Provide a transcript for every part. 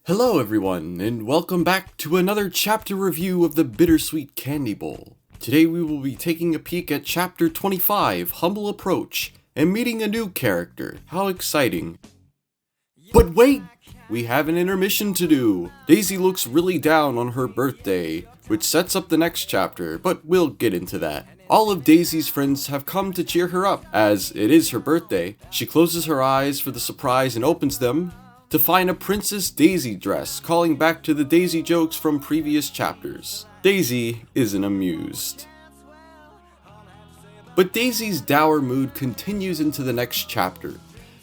Hello everyone, and welcome back to another chapter review of the Bittersweet Candy Bowl. Today we will be taking a peek at chapter 25, Humble Approach, and meeting a new character. How exciting. But wait! We have an intermission to do! Daisy looks really down on her birthday, which sets up the next chapter, but we'll get into that. All of Daisy's friends have come to cheer her up, as it is her birthday. She closes her eyes for the surprise and opens them to find a Princess Daisy dress, calling back to the Daisy jokes from previous chapters. Daisy isn't amused. But Daisy's dour mood continues into the next chapter.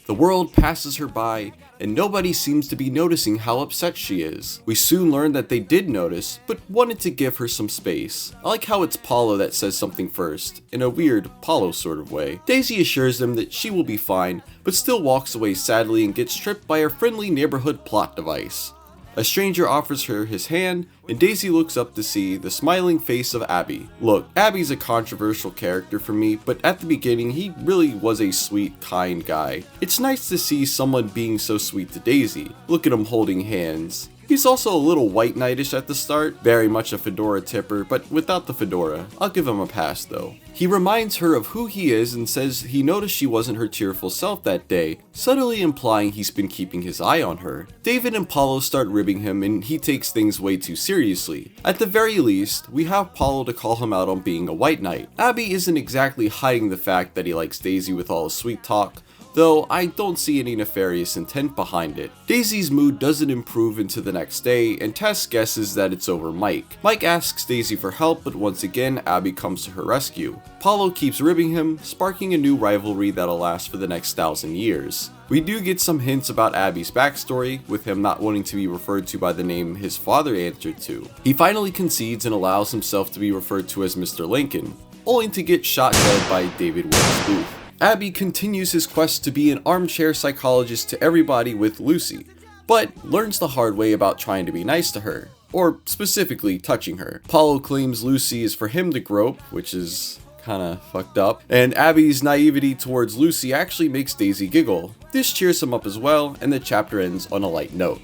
The world passes her by, and nobody seems to be noticing how upset she is. We soon learn that they did notice, but wanted to give her some space. I like how it's Paulo that says something first, in a weird Paulo sort of way. Daisy assures them that she will be fine, but still walks away sadly and gets tripped by a friendly neighborhood plot device. A stranger offers her his hand, and Daisy looks up to see the smiling face of Abby. Look, Abby's a controversial character for me, but at the beginning he really was a sweet, kind guy. It's nice to see someone being so sweet to Daisy. Look at him holding hands. He's also a little white knightish at the start, very much a fedora tipper, but without the fedora. I'll give him a pass though. He reminds her of who he is and says he noticed she wasn't her cheerful self that day, subtly implying he's been keeping his eye on her. David and Paulo start ribbing him and he takes things way too seriously. At the very least, we have Paulo to call him out on being a white knight. Abby isn't exactly hiding the fact that he likes Daisy with all his sweet talk, though I don't see any nefarious intent behind it. Daisy's mood doesn't improve into the next day, and Tess guesses that it's over Mike. Mike asks Daisy for help, but once again, Abby comes to her rescue. Paulo keeps ribbing him, sparking a new rivalry that'll last for the next 1,000 years. We do get some hints about Abby's backstory, with him not wanting to be referred to by the name his father answered to. He finally concedes and allows himself to be referred to as Mr. Lincoln, only to get shot dead by David Willis Booth. Abby continues his quest to be an armchair psychologist to everybody with Lucy, but learns the hard way about trying to be nice to her, or specifically touching her. Paulo claims Lucy is for him to grope, which is kinda fucked up, and Abby's naivety towards Lucy actually makes Daisy giggle. This cheers him up as well, and the chapter ends on a light note.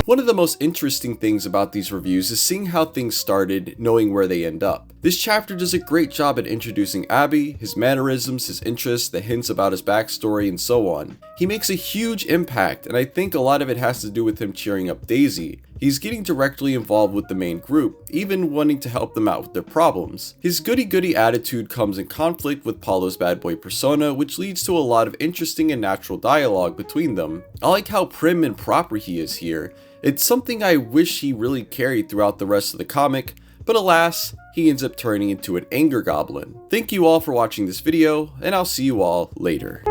One of the most interesting things about these reviews is seeing how things started, knowing where they end up. This chapter does a great job at introducing Abby, his mannerisms, his interests, the hints about his backstory, and so on. He makes a huge impact, and I think a lot of it has to do with him cheering up Daisy. He's getting directly involved with the main group, even wanting to help them out with their problems. His goody-goody attitude comes in conflict with Paulo's bad boy persona, which leads to a lot of interesting and natural dialogue between them. I like how prim and proper he is here. It's something I wish he really carried throughout the rest of the comic, but alas, he ends up turning into an anger goblin. Thank you all for watching this video, and I'll see you all later.